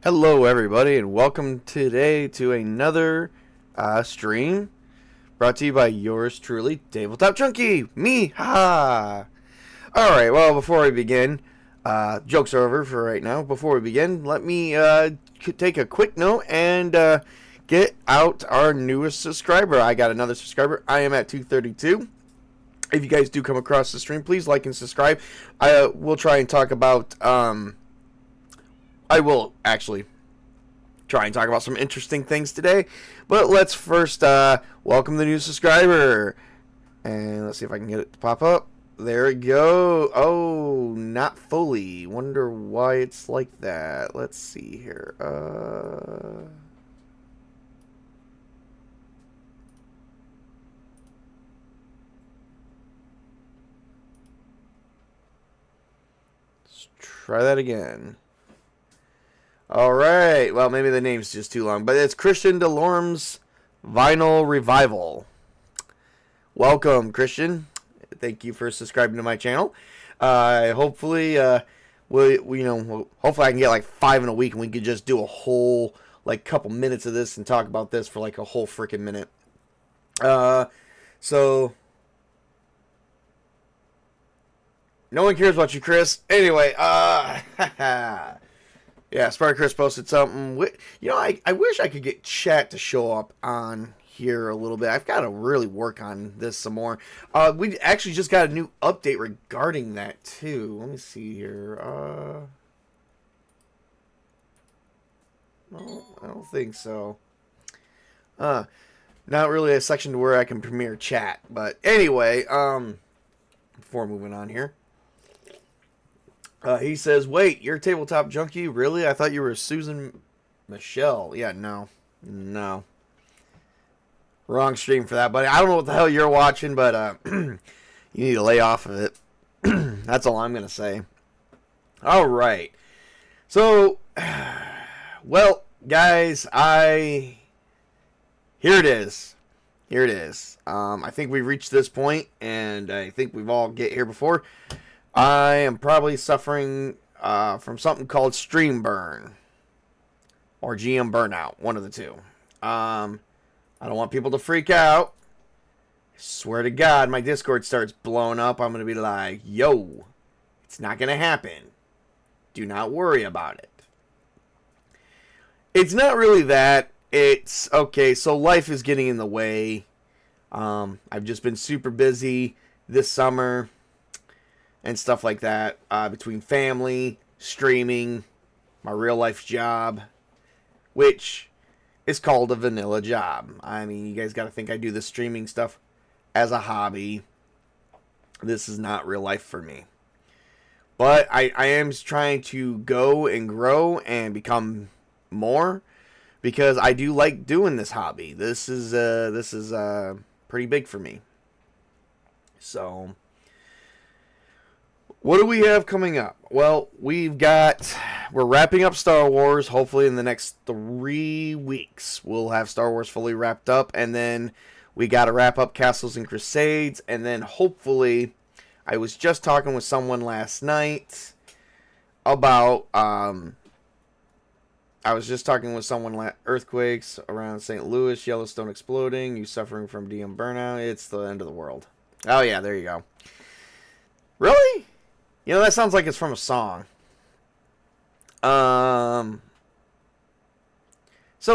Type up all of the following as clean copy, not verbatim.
Hello everybody, and welcome today to another stream brought to you by yours truly, Tabletop Junkie, me, ha! Alright, well, before we begin, jokes are over for right now. Before we begin, let me take a quick note and get out our newest subscriber. I got another subscriber. I am at 232. If you guys do come across the stream, please like and subscribe. I will try and talk about... I will actually try and talk about some interesting things today. But let's first welcome the new subscriber. And let's see if I can get it to pop up. There we go. Oh, not fully. Wonder why it's like that. Let's see here. Let's try that again. Alright, well, maybe the name's just too long, but it's Christian DeLorme's Vinyl Revival. Welcome, Christian. Thank you for subscribing to my channel. Hopefully, hopefully I can get like 5 in a week and we could just do a whole, like, couple minutes of this and talk about this for like a whole freaking minute. So, no one cares about you, Chris. Anyway, yeah, Spark Chris posted something. You know, I wish I could get chat to show up on here a little bit. I've got to really work on this some more. We actually just got a new update regarding that, too. Let me see here. No, I don't think so. Not really a section to where I can premiere chat. But anyway, before moving on here. He says, wait, you're a Tabletop Junkie? Really? I thought you were Susan Michelle. Yeah, no. Wrong stream for that, buddy. I don't know what the hell you're watching, but you need to lay off of it. That's all I'm going to say. All right. So, well, guys, here it is. I think we've reached this point, and I think we've all get here before. I am probably suffering from something called stream burn or GM burnout, one of the two. I don't want people to freak out. I swear to God, my Discord starts blowing up. I'm going to be like, yo, it's not going to happen. Do not worry about it. It's not really that. It's, okay, so life is getting in the way. I've just been super busy this summer and stuff like that, between family, streaming, my real life job, which is called a vanilla job. I mean, you guys got to think I do the streaming stuff as a hobby. This is not real life for me. But I am trying to go and grow and become more, because I do like doing this hobby. This is pretty big for me. So, What do we have coming up? Well, we're wrapping up Star Wars. Hopefully in the next 3 weeks, we'll have Star Wars fully wrapped up. And then we got to wrap up Castles and Crusades. And then hopefully, I was just talking with someone last night about, earthquakes around St. Louis, Yellowstone exploding, you suffering from DM burnout, it's the end of the world. Oh yeah, there you go. Really? You know, that sounds like it's from a song. So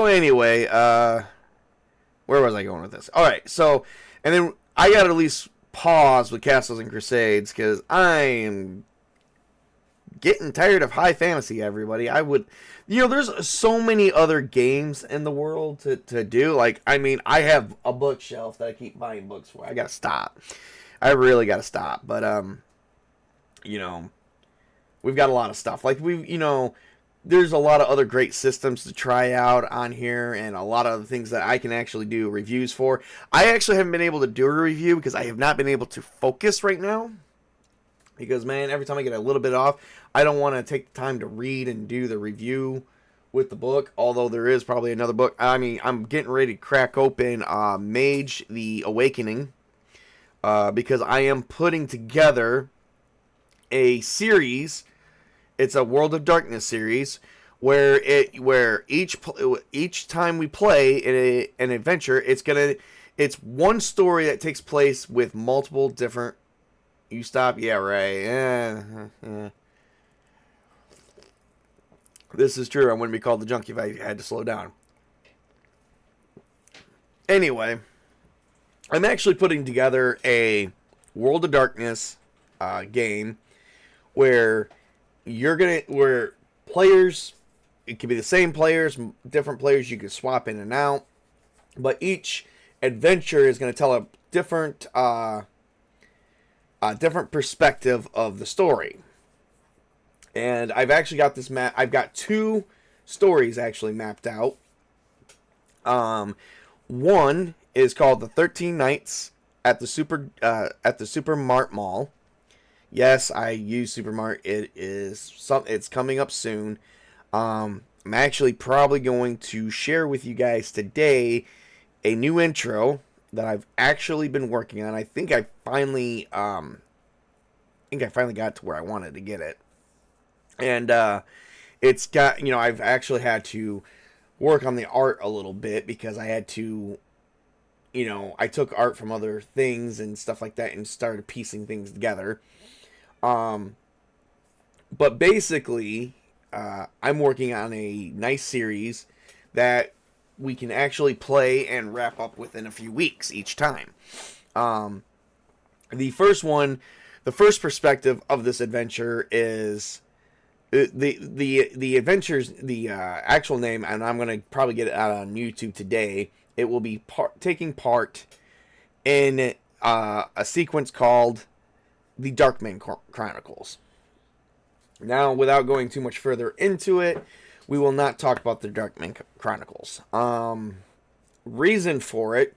anyway, where was I going with this? Alright, so, and then I gotta at least pause with Castles and Crusades, because I am getting tired of high fantasy, everybody. There's so many other games in the world to do. Like, I mean, I have a bookshelf that I keep buying books for. I gotta stop. I really gotta stop. But, we've got a lot of stuff. Like, there's a lot of other great systems to try out on here, and a lot of things that I can actually do reviews for. I actually haven't been able to do a review because I have not been able to focus right now. Because, man, every time I get a little bit off, I don't want to take the time to read and do the review with the book. Although there is probably another book. I mean, I'm getting ready to crack open Mage the Awakening. Because I am putting together a series. It's a World of Darkness series. Where each time we play an adventure, it's one story that takes place with multiple different... You stop? Yeah, right. Yeah. This is true. I wouldn't be called the junkie if I had to slow down. Anyway, I'm actually putting together a World of Darkness game where where players, it could be the same players, different players you can swap in and out, but each adventure is going to tell a different perspective of the story. And I've actually got this map. I've got 2 stories actually mapped out. One is called The 13 Nights at the Supermart Mall. Yes, I use Supermart. It's coming up soon. I'm actually probably going to share with you guys today a new intro that I've actually been working on. I think I finally got to where I wanted to get it. And it's got, I've actually had to work on the art a little bit because I had to, I took art from other things and stuff like that and started piecing things together. But basically, I'm working on a nice series that we can actually play and wrap up within a few weeks each time. The first perspective of this adventure is the adventures. The actual name, and I'm gonna probably get it out on YouTube today. It will be taking part in a sequence called the Darkman Chronicles. Now, without going too much further into it, we will not talk about the Darkman Chronicles. Reason for it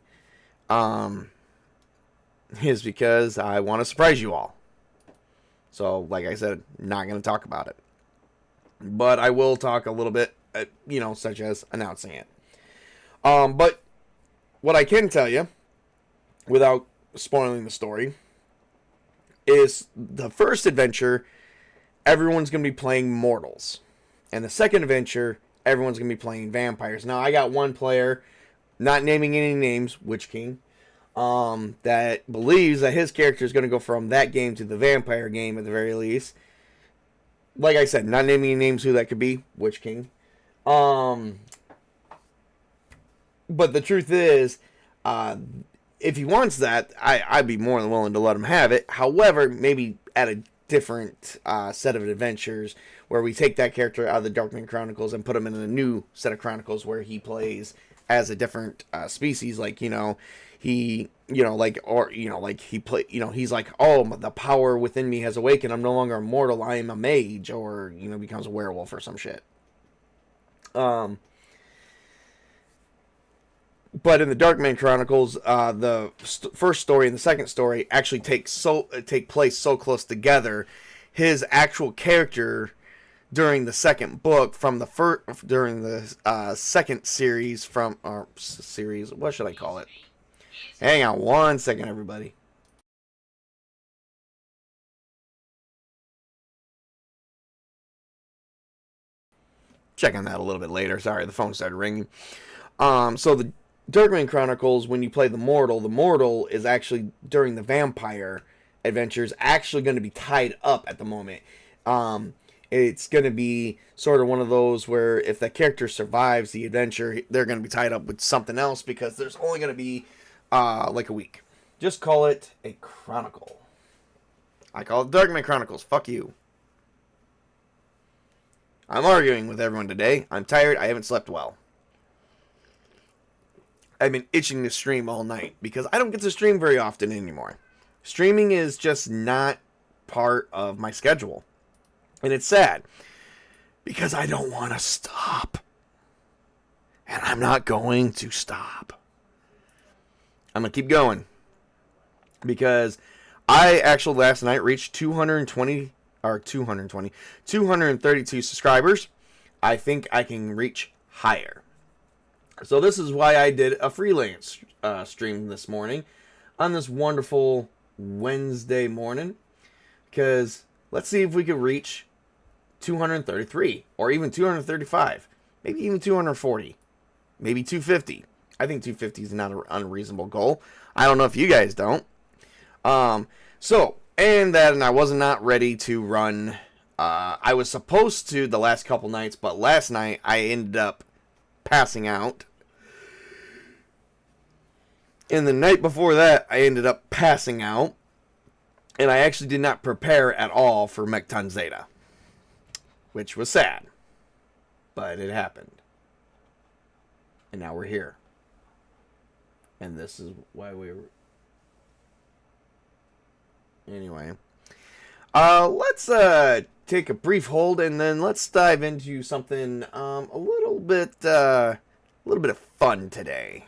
is because I want to surprise you all. So, like I said, not going to talk about it. But I will talk a little bit, such as announcing it. But what I can tell you, without spoiling the story, is the first adventure, everyone's going to be playing mortals. And the second adventure, everyone's going to be playing vampires. Now, I got one player, not naming any names, Witch King, that believes that his character is going to go from that game to the vampire game at the very least. Like I said, not naming any names who that could be, Witch King. But the truth is, if he wants that, I'd be more than willing to let him have it. However, maybe at a different set of adventures where we take that character out of the Darkman Chronicles and put him in a new set of Chronicles where he plays as a different species. Like, he's like, oh, the power within me has awakened. I'm no longer immortal. I am a mage, or, becomes a werewolf or some shit. But in the Darkman Chronicles, the first story and the second story actually take place so close together, his actual character during the second book from the during the second series from series. What should I call it? Hang on one second, everybody. Check on that a little bit later. Sorry, the phone started ringing. So the Darkman Chronicles, when you play the Mortal is actually during the vampire adventures actually going to be tied up at the moment. It's going to be sort of one of those where if the character survives the adventure, they're going to be tied up with something else because there's only going to be like a week. Just call it a chronicle. I call it Darkman Chronicles. Fuck you. I'm arguing with everyone today. I'm tired. I haven't slept well. I've been itching to stream all night because I don't get to stream very often anymore. Streaming is just not part of my schedule. And it's sad because I don't want to stop. And I'm not going to stop. I'm going to keep going. Because I actually last night reached 232 subscribers. I think I can reach higher. So this is why I did a freelance stream this morning on this wonderful Wednesday morning. Because let's see if we can reach 233 or even 235. Maybe even 240. Maybe 250. I think 250 is not an unreasonable goal. I don't know if you guys don't. And I was not ready to run. I was supposed to the last couple nights, but last night I ended up passing out. And the night before that, I ended up passing out. And I actually did not prepare at all for Mechton Zeta. Which was sad. But it happened. And now we're here. And this is why we were... Anyway. Let's take a brief hold and then let's dive into something a little bit of fun today.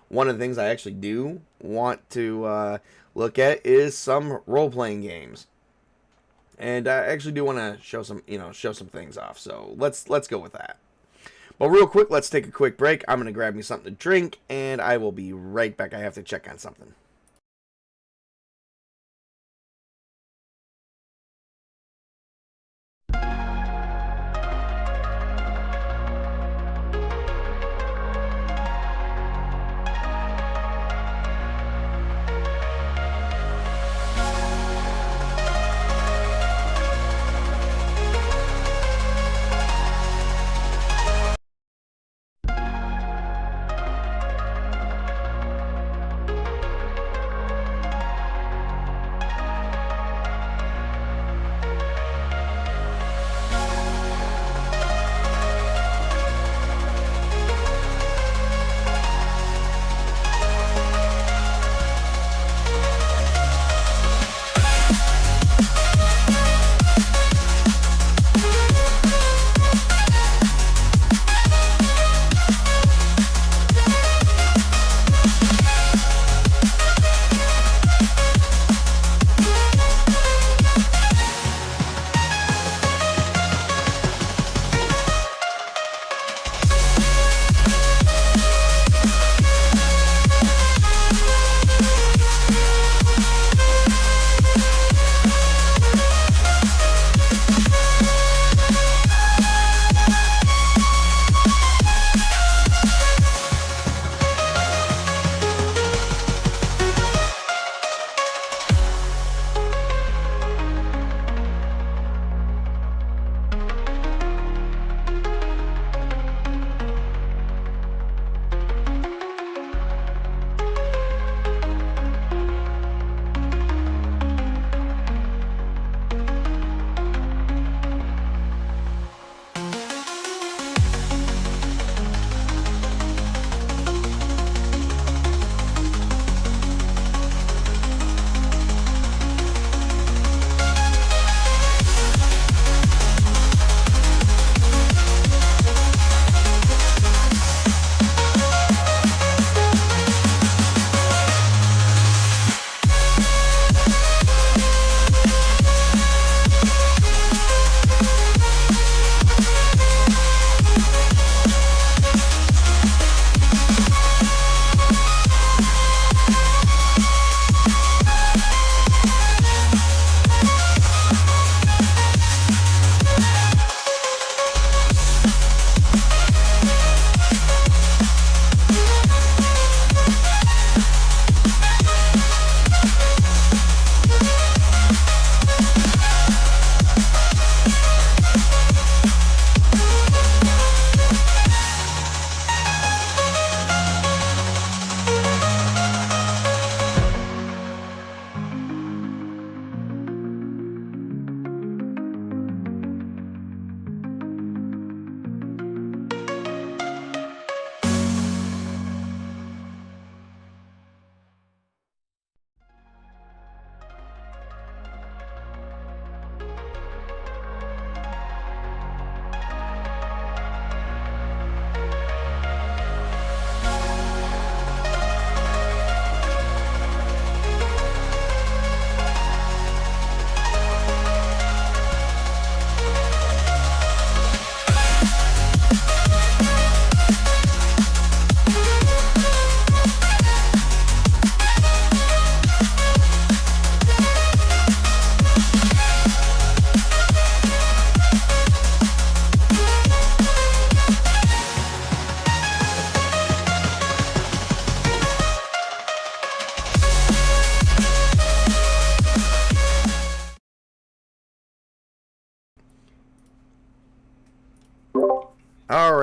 One of the things I actually do want to look at is some role-playing games, and I actually do want to show some things off. So let's go with that. But real quick, let's take a quick break. I'm gonna grab me something to drink, and I will be right back. I have to check on something.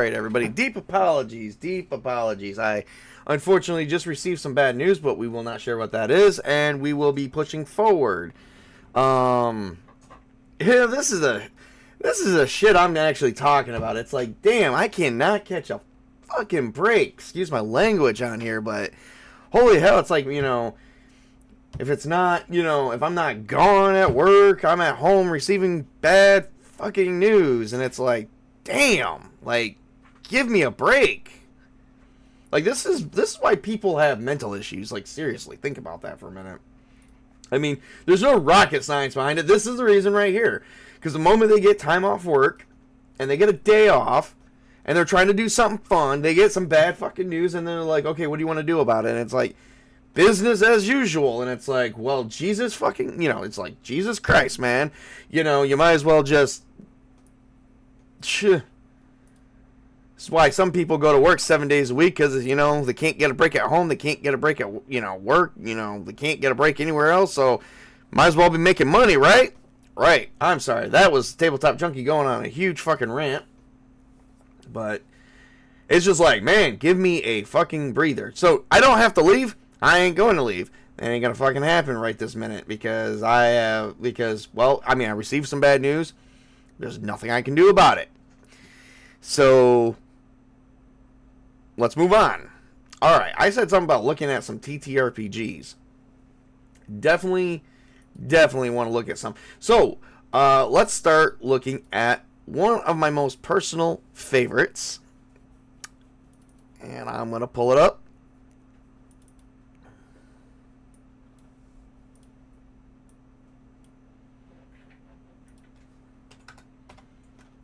right, everybody. Deep apologies. Deep apologies. I unfortunately just received some bad news, but we will not share what that is, and we will be pushing forward. Yeah, this is a shit I'm actually talking about. It's like, damn, I cannot catch a fucking break. Excuse my language on here, but holy hell, it's like, if it's not, if I'm not gone at work, I'm at home receiving bad fucking news, and it's like, damn, like, give me a break. Like, this is why people have mental issues. Like, seriously, think about that for a minute. I mean, there's no rocket science behind it. This is the reason right here. Because the moment they get time off work, and they get a day off, and they're trying to do something fun, they get some bad fucking news, and they're like, okay, what do you want to do about it? And it's like, business as usual. And it's like, well, Jesus fucking, it's like, Jesus Christ, man. You might as well just... That's why some people go to work 7 days a week, because, they can't get a break at home, they can't get a break at, work, they can't get a break anywhere else, so might as well be making money, right? Right. I'm sorry. That was Tabletop Junkie going on a huge fucking rant. But it's just like, man, give me a fucking breather. So I don't have to leave. I ain't going to leave. It ain't gonna fucking happen right this minute because I received some bad news. There's nothing I can do about it. So let's move on. All right, I said something about looking at some TTRPGs. Definitely want to look at some. So let's start looking at one of my most personal favorites. And I'm going to pull it up.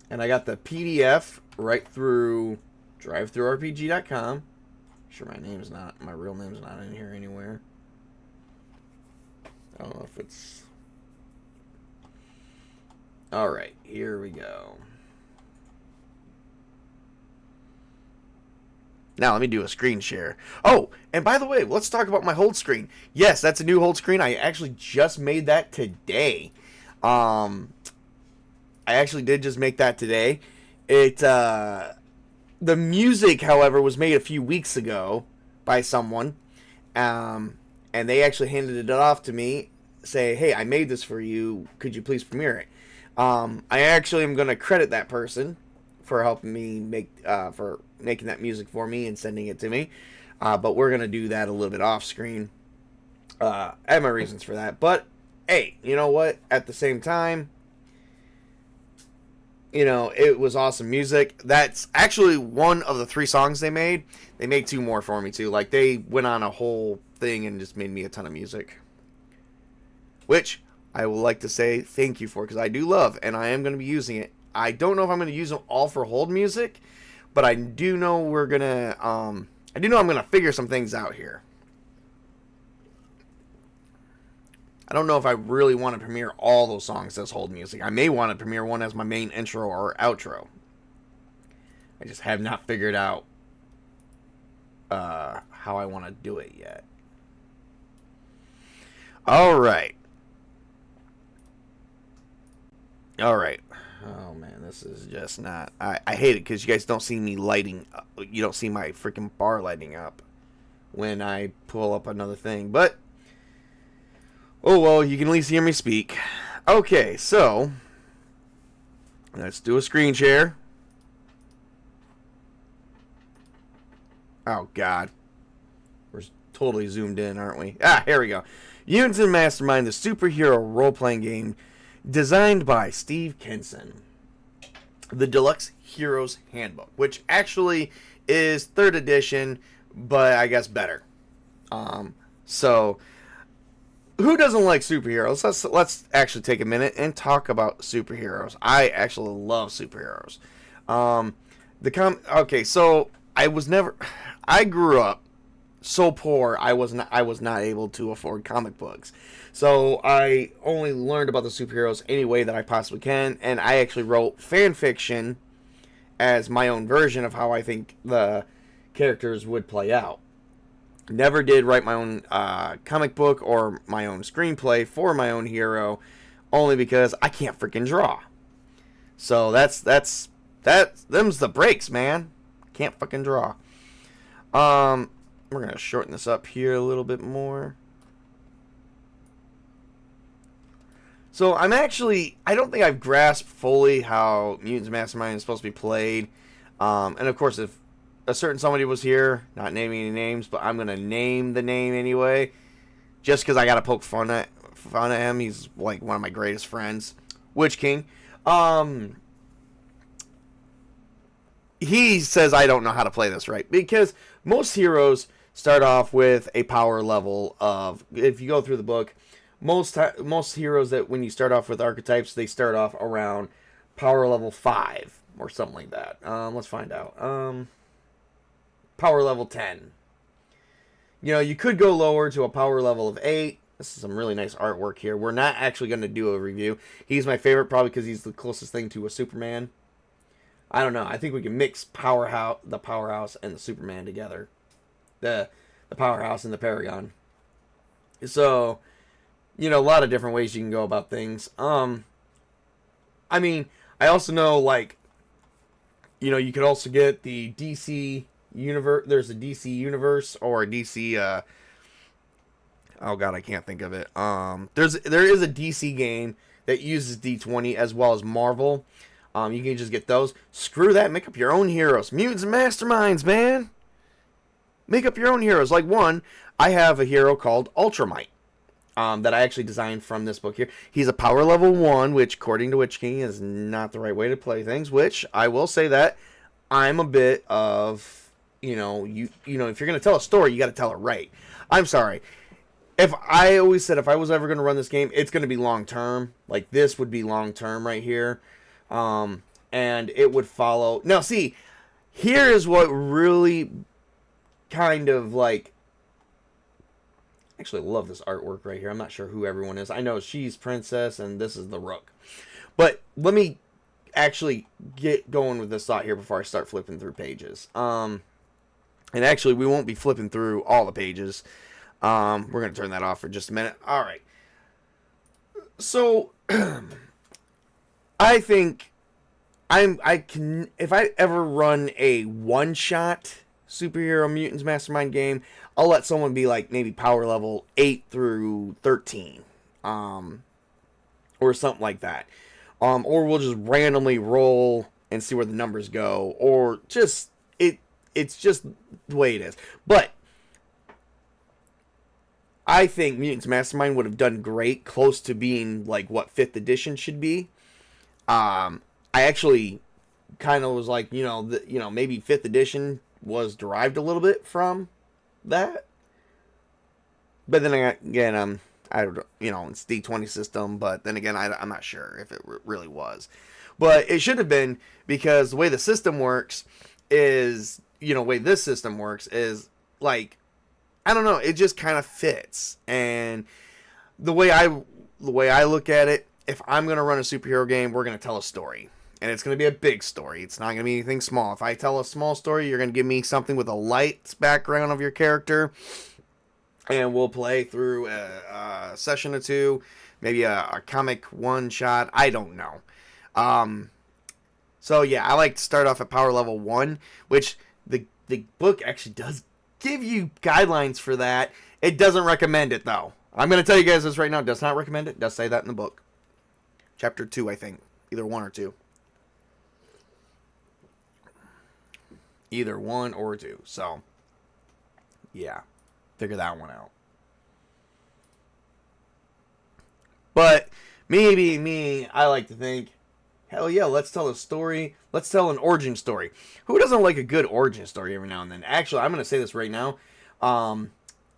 And I got the PDF right through drivethrurpg.com. Sure, my real name's not in here anywhere. I don't know if it's... Alright, here we go. Now, let me do a screen share. Oh, and by the way, let's talk about my hold screen. Yes, that's a new hold screen. I actually just made that today. I actually did just make that today. The music, however, was made a few weeks ago by someone. And they actually handed it off to me, say, hey, I made this for you. Could you please premiere it? I actually am going to credit that person for helping me for making that music for me and sending it to me. But we're going to do that a little bit off screen. I have my reasons for that. But, hey, you know what? At the same time, it was awesome music. That's actually one of the 3 songs they made. They made 2 more for me, too. Like, they went on a whole thing and just made me a ton of music. Which I would like to say thank you for, because I do love, and I am going to be using it. I don't know if I'm going to use them all for hold music, but I do know I'm going to figure some things out here. I don't know if I really want to premiere all those songs as hold music. I may want to premiere one as my main intro or outro. I just have not figured out how I want to do it yet. Alright. Oh man, this is just not... I hate it because you guys don't see me lighting up. You don't see my freaking bar lighting up when I pull up another thing. But, oh well, you can at least hear me speak. Okay, so let's do a screen share. Oh god. We're totally zoomed in, aren't we? Here we go. Unison Mastermind, the superhero role-playing game designed by Steve Kinson. The Deluxe Heroes Handbook, which actually is 3rd edition, but I guess better. So, who doesn't like superheroes? Let's actually take a minute and talk about superheroes. I actually love superheroes. Okay, so I grew up so poor I was not able to afford comic books. So I only learned about the superheroes any way that I possibly can, and I actually wrote fan fiction as my own version of how I think the characters would play out. Never did write my own comic book or my own screenplay for my own hero, only because I can't freaking draw. So that's Them's the breaks, man. Can't fucking draw. We're gonna shorten this up here a little bit more. So I don't think I've grasped fully how Mutants Mastermind is supposed to be played. And of course, if a certain somebody was here, not naming any names, but I'm gonna name the name anyway, just because I gotta poke fun at him. He's like one of my greatest friends, Witch King. He says I don't know how to play this right, because most heroes start off with a power level of, if you go through the book, most heroes that when you start off with archetypes, they start off around power level 5 or something like that. Let's find out. Power level 10. You know, you could go lower to a power level of 8. This is some really nice artwork here. We're not actually going to do a review. He's my favorite probably because he's the closest thing to a Superman. I don't know. I think we can mix the Powerhouse and the Superman together. The Powerhouse and the Paragon. So, you know, a lot of different ways you can go about things. I mean, I also know, like, you know, you could also get the DC universe. There's a DC universe or a DC, oh god, I can't think of it. There is a DC game that uses D20 as well as Marvel. You can just get those. Screw that, make up your own heroes. Mutants and Masterminds, man. Make up your own heroes. Like I have a hero called Ultramite. That I actually designed from this book here. He's a power level 1, which according to Witch King is not the right way to play things, which I will say that I'm a bit of, you know, if you're going to tell a story, you got to tell it right. I'm sorry. I always said if I was ever going to run this game, it's going to be long term. Like this would be long term right here. And it would follow. Now see, here is what really kind of like, actually love this artwork right here. I'm not sure who everyone is. I know she's Princess and this is the Rook. But let me actually get going with this thought here before I start flipping through pages. And actually we won't be flipping through all the pages. We're going to turn that off for just a minute. All right. So I think if I ever run a one-shot superhero Mutants Mastermind game, I'll let someone be like maybe power level 8 through 13. Or something like that. Or we'll just randomly roll and see where the numbers go. Or just, it's just the way it is. But I think Mutants Mastermind would have done great, close to being like what 5th edition should be. I actually kind of was like, maybe 5th edition was derived a little bit from that. But then again, I don't, it's D20 system, but then again, I'm not sure if it really was. But it should have been, because the way the system works is, the way this system works is like, I don't know, it just kind of fits. And the way I look at it, if I'm going to run a superhero game, we're going to tell a story. And it's going to be a big story. It's not going to be anything small. If I tell a small story, you're going to give me something with a light background of your character. And we'll play through a session or two. Maybe a comic one-shot. I don't know. So, yeah, I like to start off at power level 1. Which the book actually does give you guidelines for that. It doesn't recommend it, though. I'm going to tell you guys this right now. It does not recommend it. It does say that in the book. Chapter 2, I think. Either 1 or 2. Either 1 or 2. So, yeah. Figure that one out. But, me, I like to think, hell yeah, let's tell a story. Let's tell an origin story. Who doesn't like a good origin story every now and then? Actually, I'm going to say this right now. I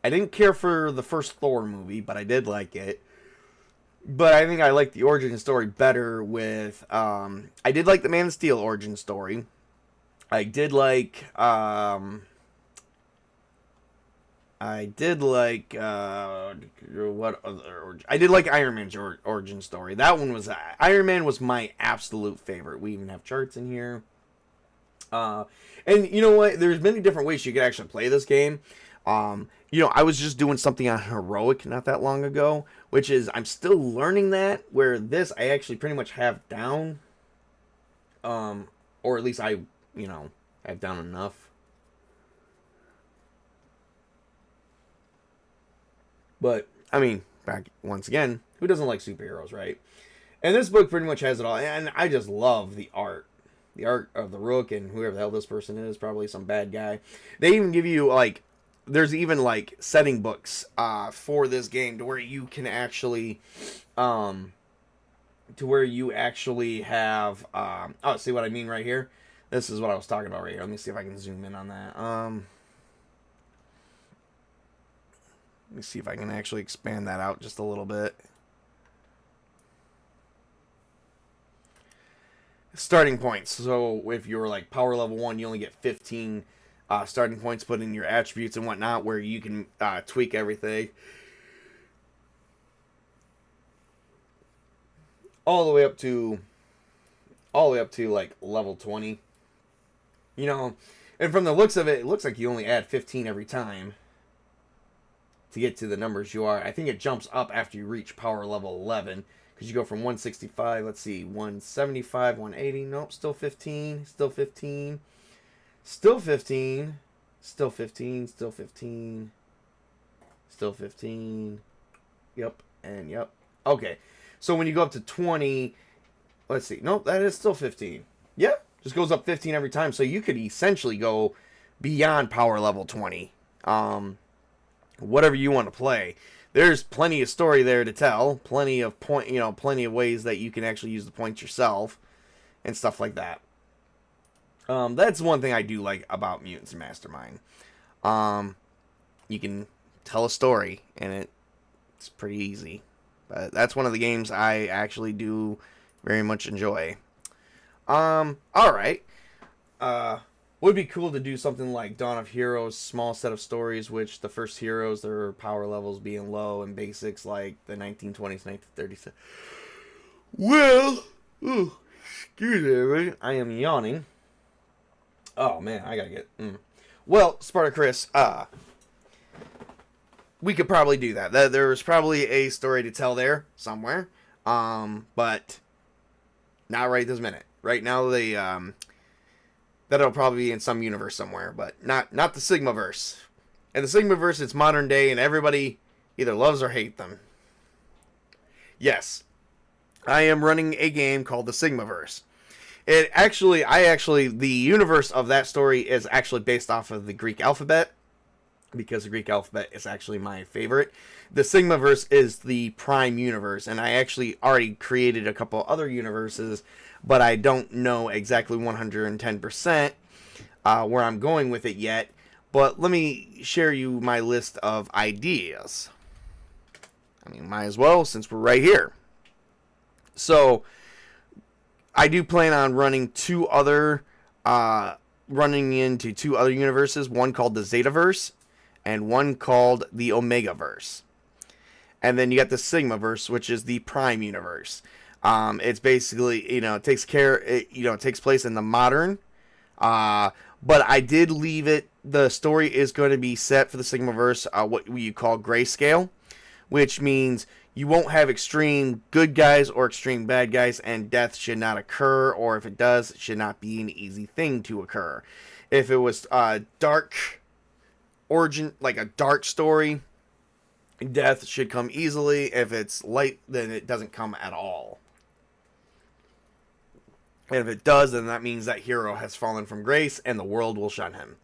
didn't care for the first Thor movie, but I did like it. But I think I like the origin story better with, I did like the Man of Steel origin story. I did like, what other, I did like Iron Man's origin story. That one was, Iron Man was my absolute favorite. We even have charts in here. And you know what? There's many different ways you could actually play this game. I was just doing something on Heroic not that long ago, which is, I'm still learning that, where this I actually pretty much have down. Or at least I've done enough. But, I mean, back once again, who doesn't like superheroes, right? And this book pretty much has it all. And I just love the art. The art of the Rook and whoever the hell this person is, probably some bad guy. They even give you, like, there's even, like, setting books for this game to where you can actually, have, see what I mean right here? This is what I was talking about right here. Let me see if I can zoom in on that. Let me see if I can actually expand that out just a little bit. Starting points. So if you're like power level 1, you only get 15 starting points put in your attributes and whatnot, where you can tweak everything. All the way up to like level 20. You know, and from the looks of it, it looks like you only add 15 every time to get to the numbers you are. I think it jumps up after you reach power level 11. Because you go from 165, let's see, 175, 180. Nope, still 15, still 15, still 15, still 15, still 15, still 15. Yep, and yep. Okay, so when you go up to 20, let's see. Nope, that is still 15. Yeah, just goes up 15 every time. So you could essentially go beyond power level 20. Whatever you want to play. There's plenty of story there to tell, plenty of ways that you can actually use the points yourself, and stuff like that. That's one thing I do like about Mutants Mastermind. You can tell a story, and it's pretty easy. But that's one of the games I actually do very much enjoy. All right. Would be cool to do something like Dawn of Heroes, small set of stories, which the first heroes, their power levels being low, and basics like the 1920s, 1930s. Well, excuse me, I am yawning. Oh man, I gotta get. Well, Spartacus, we could probably do that. There's probably a story to tell there somewhere, but not right this minute. Right now, that'll probably be in some universe somewhere, but not the Sigmaverse. In the Sigmaverse, it's modern day, and everybody either loves or hates them. Yes, I am running a game called the Sigmaverse. The universe of that story is actually based off of the Greek alphabet, because the Greek alphabet is actually my favorite. The Sigmaverse is the prime universe, and I actually already created a couple other universes, but I don't know exactly 110% where I'm going with it yet. But let me share you my list of ideas. I mean, might as well, since we're right here. So, I do plan on running into two other universes, one called the Zetaverse, and one called the Omegaverse. And then you got the Sigmaverse, which is the Prime universe. It's basically, it takes place in the modern. But I did leave it. The story is going to be set for the Sigmaverse, what you call grayscale, which means you won't have extreme good guys or extreme bad guys, and death should not occur, or if it does, it should not be an easy thing to occur. If it was dark origin, like a dark story, death should come easily. If it's light, then it doesn't come at all. And if it does, then that means that hero has fallen from grace, and the world will shun him.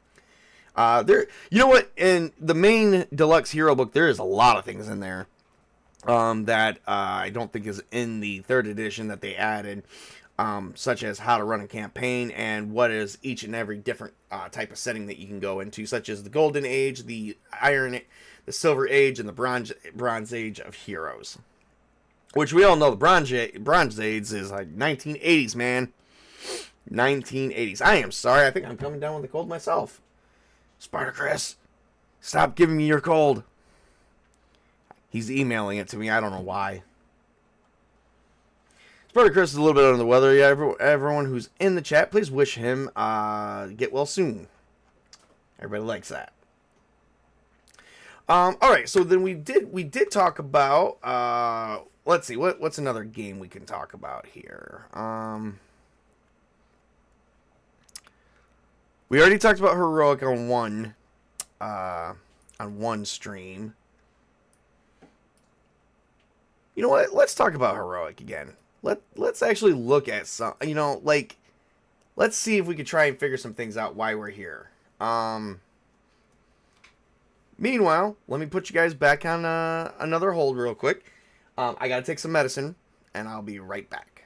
You know what? In the main deluxe hero book, there is a lot of things in there that I don't think is in the 3rd edition that they added, such as how to run a campaign and what is each and every different type of setting that you can go into, such as the Golden Age, the Silver Age, and the Bronze Age of heroes. Which we all know the Bronze Age is like 1980s, man. 1980s. I am sorry. I think I'm coming down with a cold myself. Spartacus, stop giving me your cold. He's emailing it to me. I don't know why. Spartacus is a little bit under the weather. Yeah, everyone who's in the chat, please wish him get well soon. Everybody likes that. All right, so then we did talk about let's see what's another game we can talk about here. We already talked about heroic on one stream. You know what? Let's talk about heroic again. Let's actually look at some. Let's see if we could try and figure some things out why we're here. Meanwhile, let me put you guys back on another hold real quick. I gotta take some medicine, and I'll be right back.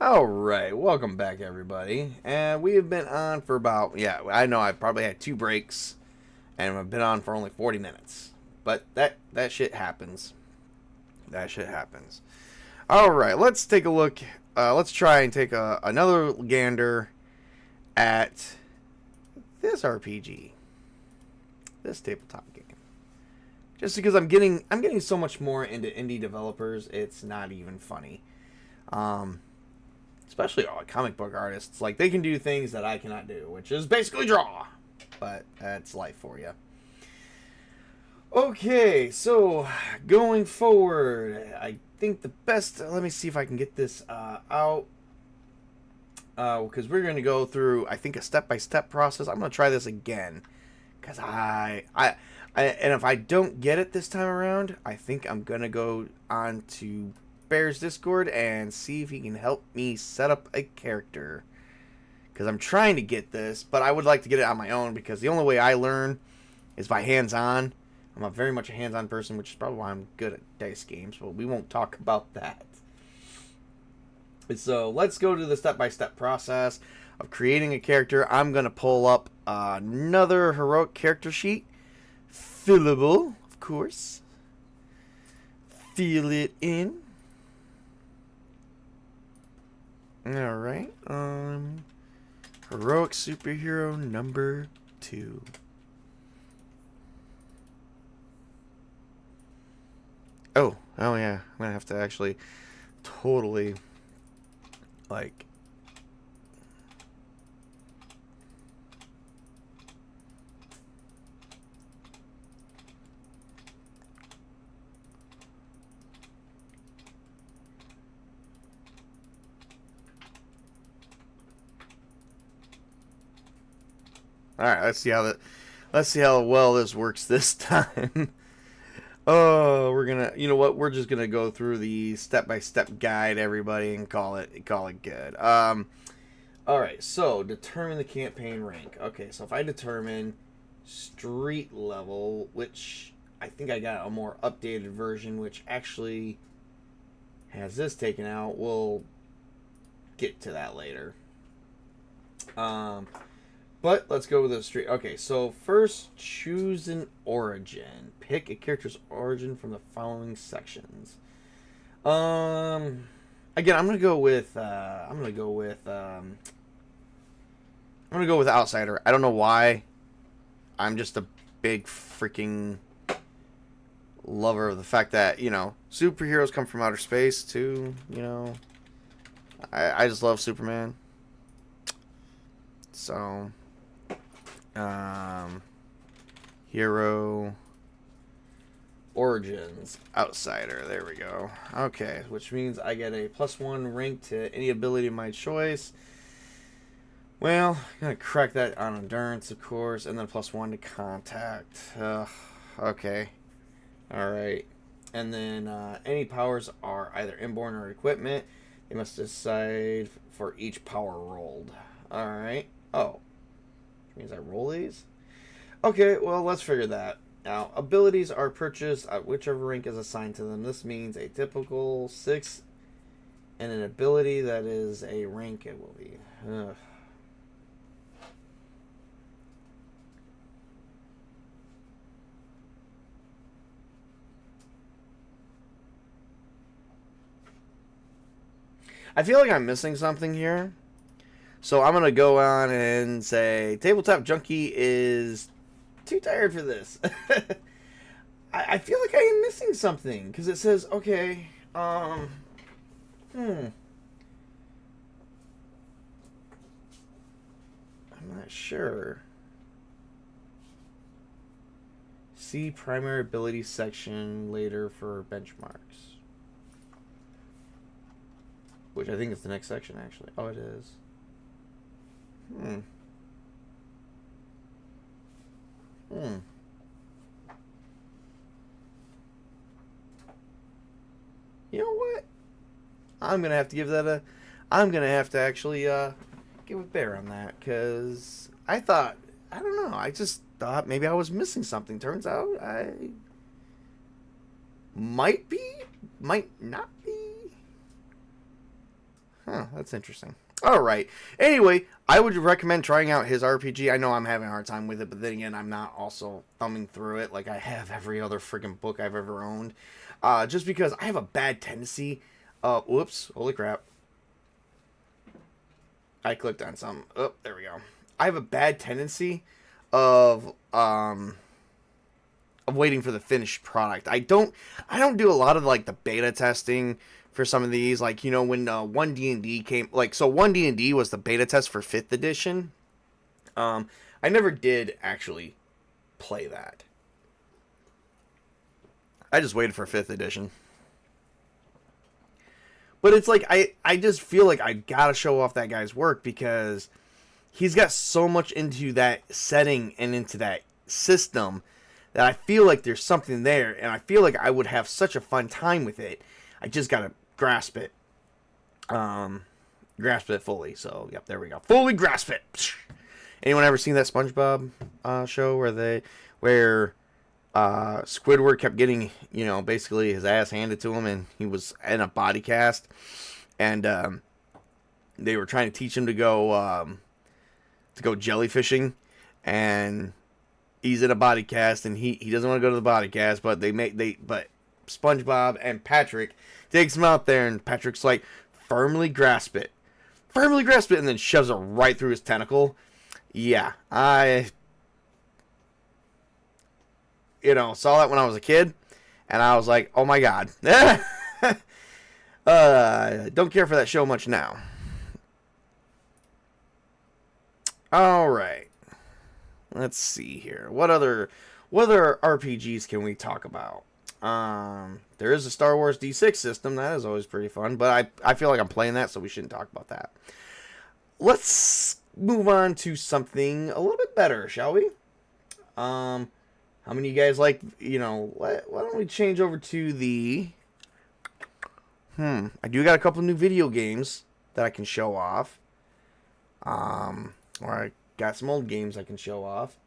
Alright, welcome back everybody. And we have been on for about, I know I probably had 2 breaks. And I've been on for only 40 minutes. But that shit happens. That shit happens. Alright, let's take a look. Let's try and take another gander at this RPG. This tabletop game. Just because I'm getting so much more into indie developers, it's not even funny. Especially comic book artists, like they can do things that I cannot do, which is basically draw. But that's life for you. Okay, so going forward, I think the best. Let me see if I can get this out, because we're going to go through, I think, a step-by-step process. I'm going to try this again, because and if I don't get it this time around, I think I'm going to go on to Bear's Discord and see if he can help me set up a character, because I'm trying to get this, but I would like to get it on my own, because the only way I learn is by hands-on. I'm very much a hands-on person, which is probably why I'm good at dice games, but we won't talk about that. So let's go to the step-by-step process of creating a character. I'm going to pull up another heroic character sheet. Fillable, of course. Fill it in. Alright. Heroic superhero number 2. Oh yeah. I'm gonna have to actually totally like Alright, let's see how well this works this time. Oh, you know what? We're just gonna go through the step-by-step guide, everybody, and call it good. All right. So determine the campaign rank. Okay, so if I determine street level, which I think I got a more updated version, which actually has this taken out. We'll get to that later. But let's go with the street. Okay, so first, choose an origin. Pick a character's origin from the following sections. Again, I'm gonna go with outsider. I don't know why. I'm just a big freaking lover of the fact that, superheroes come from outer space too. I just love Superman. So. Hero origins outsider. There we go. Okay, which means I get a +1 rank to any ability of my choice. Well, I'm gonna crack that on endurance, of course, and then +1 to contact. Okay, all right, and then any powers are either inborn or equipment. You must decide for each power rolled. All right. Oh. Means I roll these? Okay, well, let's figure that out. Abilities are purchased at whichever rank is assigned to them. This means a typical 6 and an ability that is a rank it will be. Ugh. I feel like I'm missing something here. So I'm going to go on and say Tabletop Junkie is too tired for this. I feel like I am missing something because it says, okay, I'm not sure. See primary ability section later for benchmarks. Which I think is the next section, actually. Oh, it is. You know what? I'm gonna have to give that I'm gonna have to actually give a bear on that, because I don't know. I just thought maybe I was missing something. Turns out I might be, might not be. Huh, that's interesting. All right. Anyway, I would recommend trying out his RPG. I know I'm having a hard time with it, but then again, I'm not also thumbing through it like I have every other freaking book I've ever owned. Just because I have a bad tendency. Whoops. Holy crap. I clicked on something. Oh, there we go. I have a bad tendency of waiting for the finished product. I don't do a lot of like the beta testing for some of these, like, you know, when 1D&D came, like, so 1D&D was the beta test for 5th edition. I never did actually play that. I just waited for 5th edition. But it's like, I just feel like I gotta show off that guy's work because he's got so much into that setting and into that system that I feel like there's something there, and I feel like I would have such a fun time with it. I just gotta grasp it. Grasp it fully. So, yep, there we go. Fully grasp it. Anyone ever seen that SpongeBob show where Squidward kept getting, you know, basically his ass handed to him, and he was in a body cast, and they were trying to teach him to go jellyfishing, and he's in a body cast, and he doesn't want to go to the body cast, but but SpongeBob and Patrick takes him out there, and Patrick's like, firmly grasp it, and then shoves it right through his tentacle. Yeah, I saw that when I was a kid, and I was like, oh my god. Don't care for that show much now. All right. Let's see here. What other RPGs can we talk about? There is a Star Wars D6 system. That is always pretty fun, but I feel like I'm playing that, so we shouldn't talk about that. Let's move on to something a little bit better, shall we? How many of you guys like, why don't we change over to the... I do got a couple new video games that I can show off. Or I got some old games I can show off.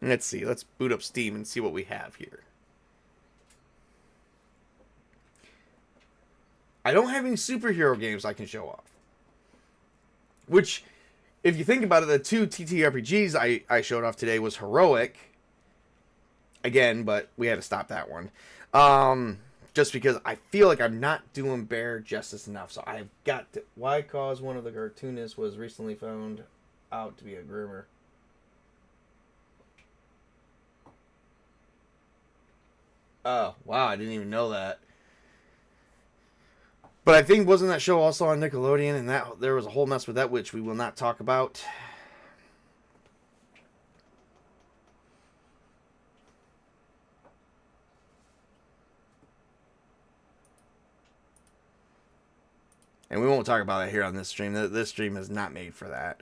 Let's see. Let's boot up Steam and see what we have here. I don't have any superhero games I can show off. Which, if you think about it, the two TTRPGs I showed off today was Heroic. Again, but we had to stop that one. Just because I feel like I'm not doing Bear justice enough. So I've got to... Why cause one of the cartoonists was recently found out to be a groomer? Oh, wow, I didn't even know that. But I think, wasn't that show also on Nickelodeon, and that there was a whole mess with that, which we will not talk about. And we won't talk about that here on this stream. This stream is not made for that.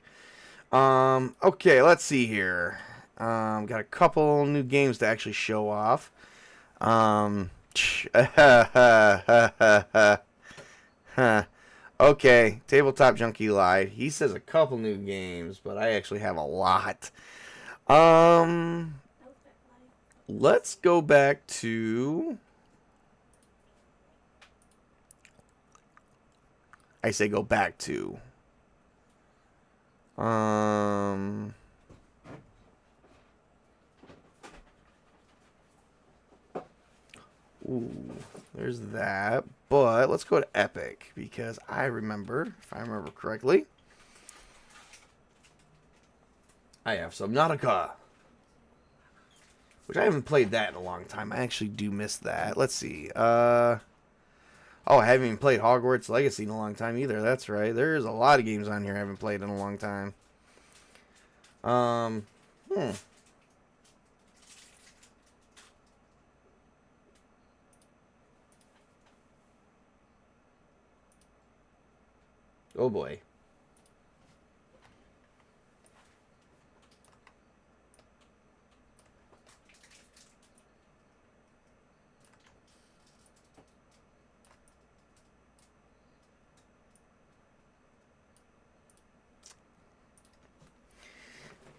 Okay, let's see here. Got a couple new games to actually show off. Okay, Tabletop Junkie lied. He says a couple new games, but I actually have a lot. Let's go back to... I say go back to... Ooh, there's that. But let's go to Epic, because I remember, if I remember correctly, I have Subnautica, which I haven't played that in a long time. I actually do miss that. Let's see. Oh, I haven't even played Hogwarts Legacy in a long time either. That's right. There's a lot of games on here I haven't played in a long time. Oh boy.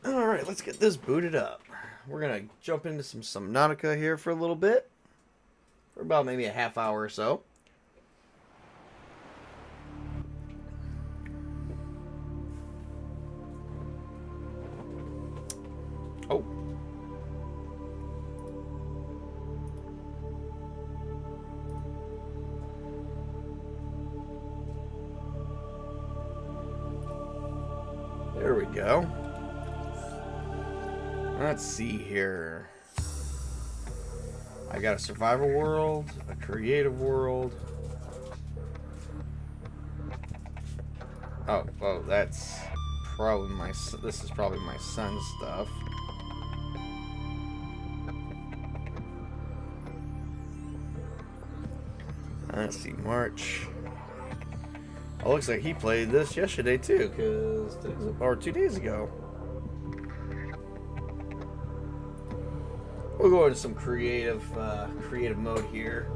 Alright, let's get this booted up. We're going to jump into some Subnautica here for a little bit. for about maybe a half hour or so. Oh. There we go. Let's see here. I got a survival world, a creative world. Oh, that's probably this is probably my son's stuff. Let's see, March. Oh, looks like he played this yesterday too, or 2 days ago. We'll go into some creative mode here.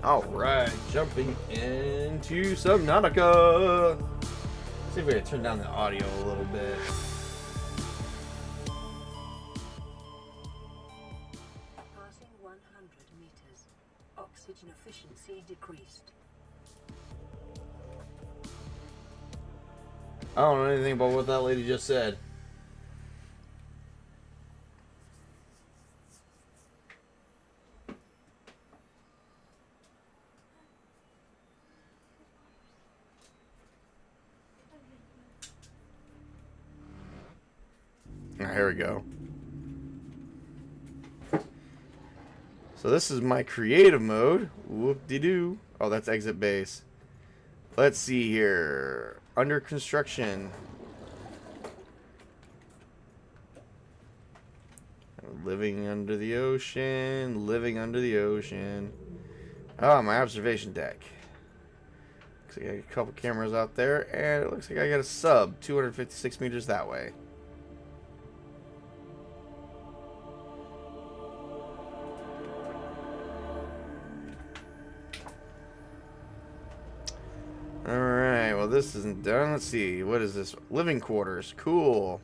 Alright, jumping into Subnautica. Let's see if we can turn down the audio a little bit. Passing 100 meters. Oxygen efficiency decreased. I don't know anything about what that lady just said. Here we go. So this is my creative mode. Whoop-de-doo. Oh, that's exit base. Let's see here. Under construction. Living under the ocean. Living under the ocean. Oh, my observation deck. Looks like I got a couple cameras out there. And it looks like I got a sub. 256 meters that way. Alright, well this isn't done. Let's see. What is this? Living quarters. Cool.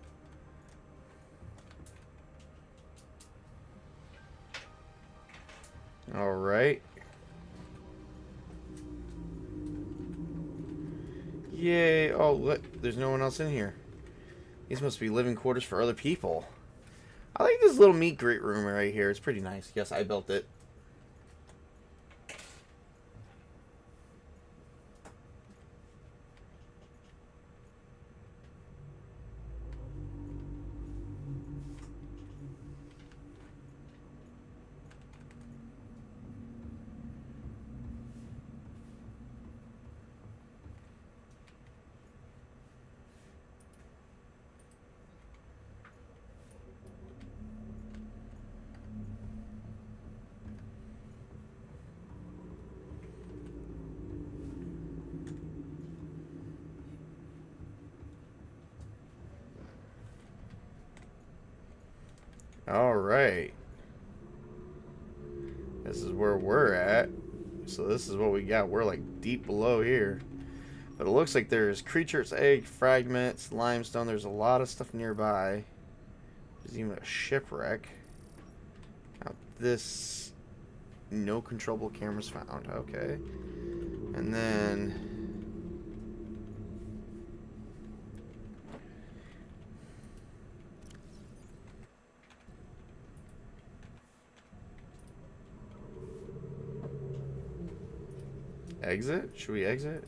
Alright. Yay. Oh, look. There's no one else in here. These must be living quarters for other people. I like this little meat grate room right here. It's pretty nice. Yes, I built it. Alright. This is where we're at. So this is what we got. We're like deep below here. But it looks like there's creature's egg, fragments, limestone. There's a lot of stuff nearby. There's even a shipwreck. Now this... No controllable cameras found. Okay. And then... Exit? Should we exit?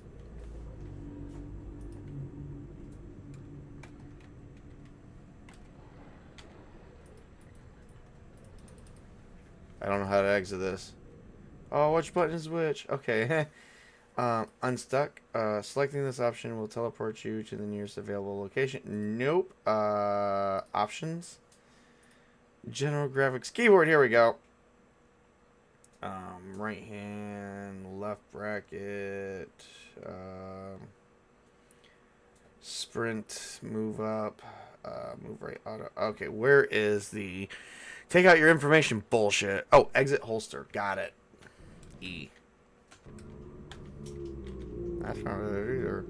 I don't know how to exit this. Oh, which button is which? Okay. Unstuck. Selecting this option will teleport you to the nearest available location. Nope. Options. General graphics keyboard. Here we go. Right hand, left bracket, sprint, move up, move right auto. Okay, where is the Take out your information bullshit. Oh, exit holster. Got it. E. That's not it either.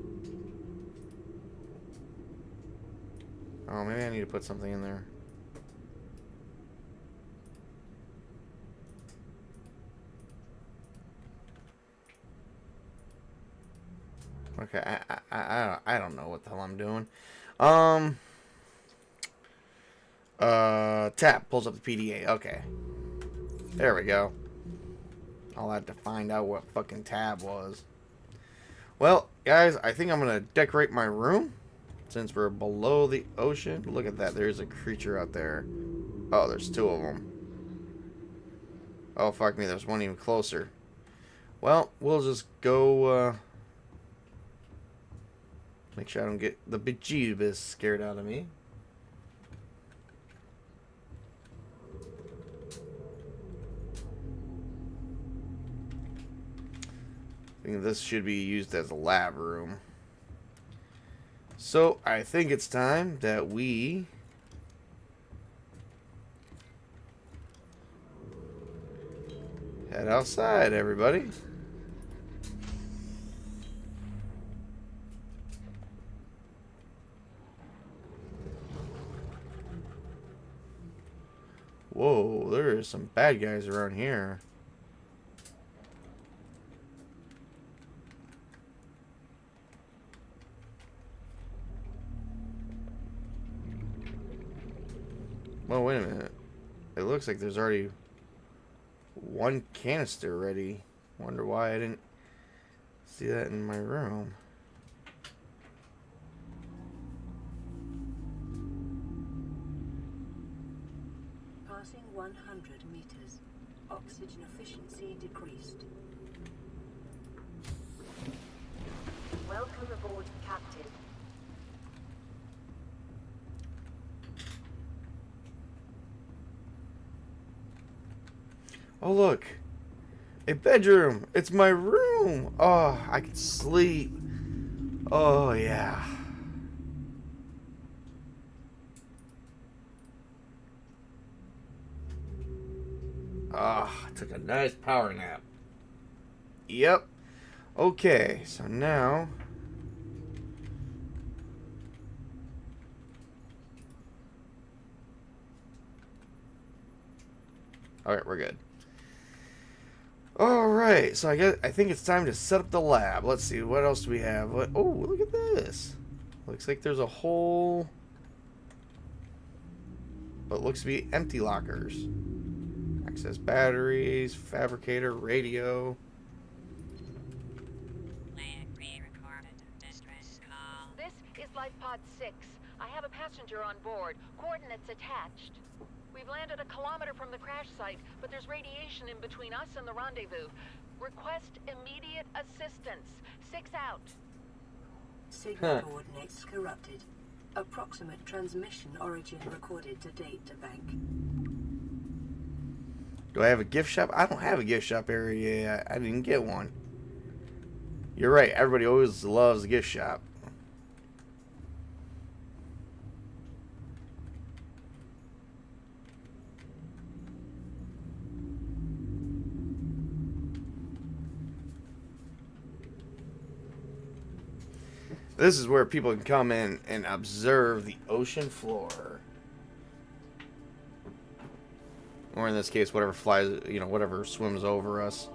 Oh, maybe I need to put something in there. Okay, I don't know what the hell I'm doing. Tab pulls up the PDA. Okay. There we go. I'll have to find out what fucking tab was. Well, guys, I think I'm gonna decorate my room since we're below the ocean. Look at that. There's a creature out there. Oh, there's two of them. Oh, fuck me. There's one even closer. Well, we'll just go, make sure I don't get the bejeebus scared out of me. I think this should be used as a lab room. So, I think it's time that we head outside, everybody. Whoa, there are some bad guys around here. Well, wait a minute. It looks like there's already one canister ready. Wonder why I didn't see that in my room. Passing 100 meters. Oxygen efficiency decreased. Welcome aboard, Captain. Oh, look. A bedroom. It's my room. Oh, I can sleep. Oh, yeah. Ah, I took a nice power nap. Yep. Okay, so now alright, we're good. Alright, so I think it's time to set up the lab. Let's see, what else do we have? Oh, look at this. Looks like there's a whole what looks to be empty lockers. Access batteries, fabricator, radio. This is Life Pod 6. I have a passenger on board. Coordinates attached. We've landed a kilometer from the crash site, but there's radiation in between us and the rendezvous. Request immediate assistance. 6 out. Signal coordinates corrupted. Approximate transmission origin recorded to data bank. Do I have a gift shop? I don't have a gift shop area yet. I didn't get one. You're right. Everybody always loves a gift shop. This is where people can come in and observe the ocean floor. Or in this case, whatever flies, whatever swims over us.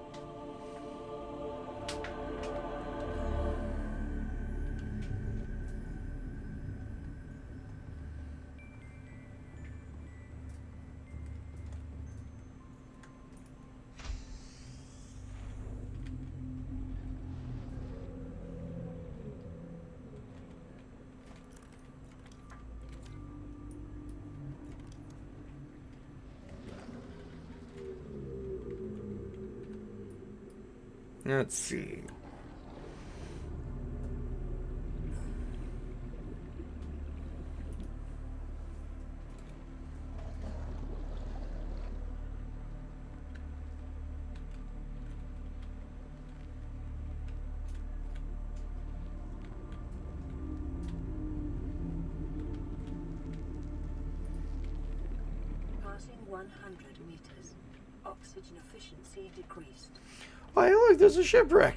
Let's see. Passing 100 meters. Oxygen efficiency decreased. Oh, hey, look, there's a shipwreck.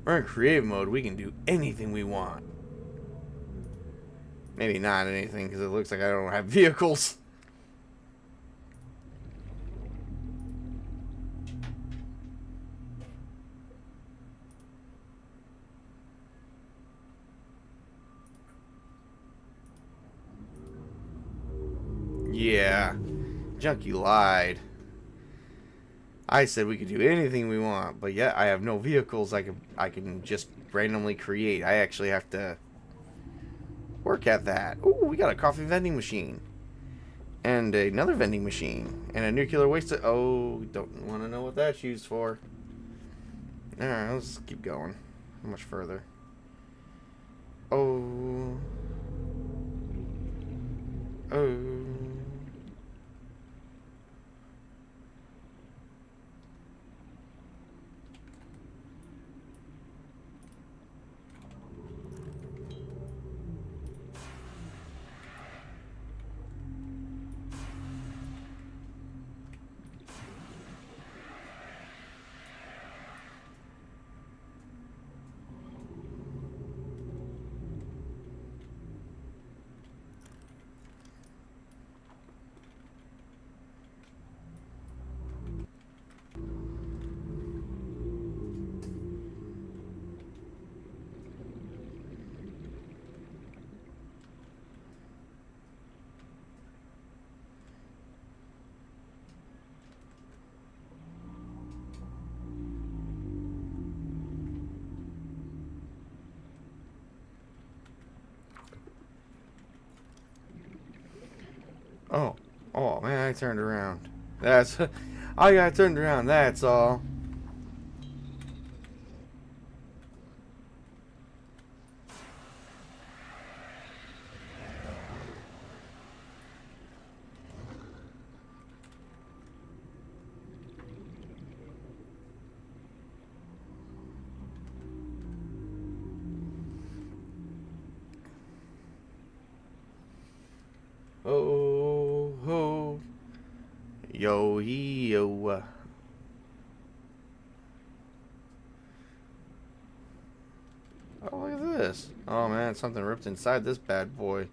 We're in creative mode. We can do anything we want. Maybe not anything, because it looks like I don't have vehicles. Yeah. Junkie lied. I said we could do anything we want, but yet I have no vehicles I can just randomly create. I actually have to work at that. Ooh, we got a coffee vending machine. And another vending machine. And a nuclear waste... Oh, don't want to know what that's used for. Alright, let's keep going. How much further? Oh. Oh. Oh. Oh, man, I turned around. That's... I got turned around, that's all. Oh, ho. Yo, yo. Oh, look at this. Oh, man, something ripped inside this bad boy.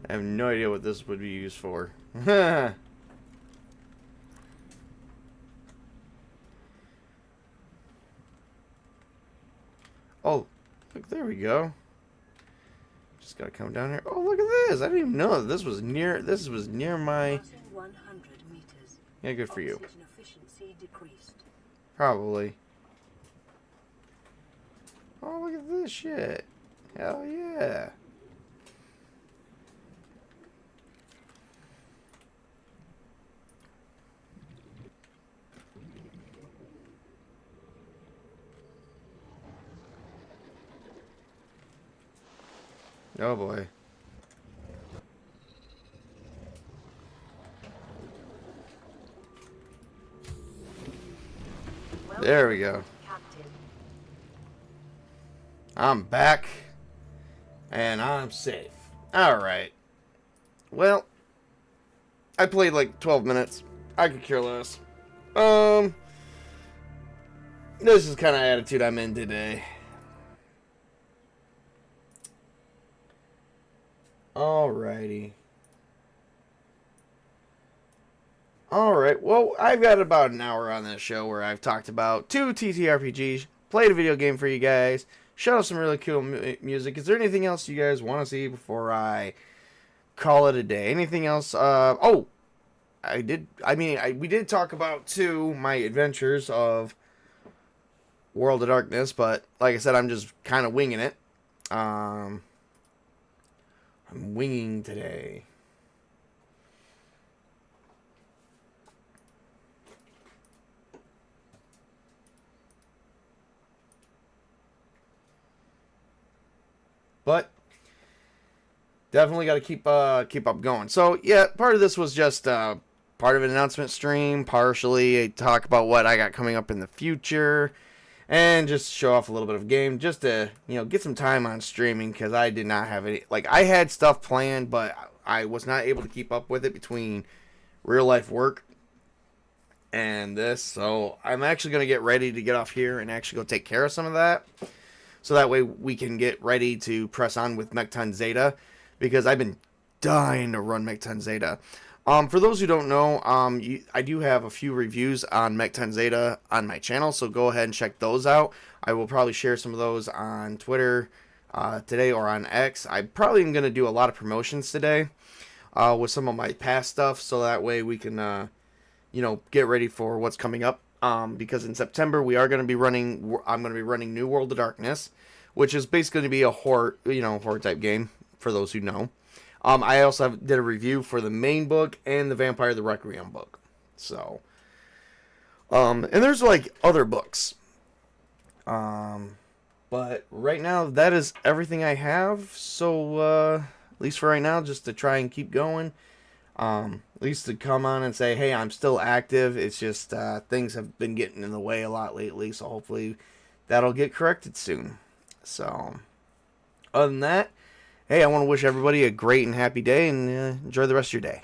I have no idea what this would be used for. Oh, look, there we go. Just gotta come down here. Oh, look at this. I didn't even know that this was near my... Passing 100 meters. Yeah, good for you. Oxygen efficiency decreased. Probably. Oh, look at this shit. Hell yeah. Oh boy. There we go. Captain. I'm back. And I'm safe. Alright. Well, I played like 12 minutes. I could care less. This is kind of attitude I'm in today. Alrighty. Alright, well, I've got about an hour on this show where I've talked about 2 TTRPGs, played a video game for you guys, showed off some really cool music. Is there anything else you guys want to see before I call it a day? Anything else? We did talk about, too, my adventures of World of Darkness, but like I said, I'm just kind of winging it. I'm winging today. But definitely got to keep up going. So yeah, part of this was just part of an announcement stream, partially a talk about what I got coming up in the future, and just show off a little bit of game, just to get some time on streaming, because I did not have any. Like, I had stuff planned, but I was not able to keep up with it between real life work and this. So I'm actually going to get ready to get off here and actually go take care of some of that. So that way we can get ready to press on with Mech-Ton Zeta, because I've been dying to run Mech-Ton Zeta. For those who don't know, I do have a few reviews on Mech-Ton Zeta on my channel, so go ahead and check those out. I will probably share some of those on Twitter today or on X. I probably am going to do a lot of promotions today with some of my past stuff, so that way we can, get ready for what's coming up. Because in September we are going to be running. I'm going to be running New World of Darkness, which is basically going to be a horror type game for those who know. I also did a review for the main book and the Vampire the Requiem book. So, and there's like other books. But right now that is everything I have. So at least for right now, just to try and keep going. At least to come on and say, hey, I'm still active. It's just things have been getting in the way a lot lately, so hopefully that'll get corrected soon. So, other than that, hey, I want to wish everybody a great and happy day, and enjoy the rest of your day.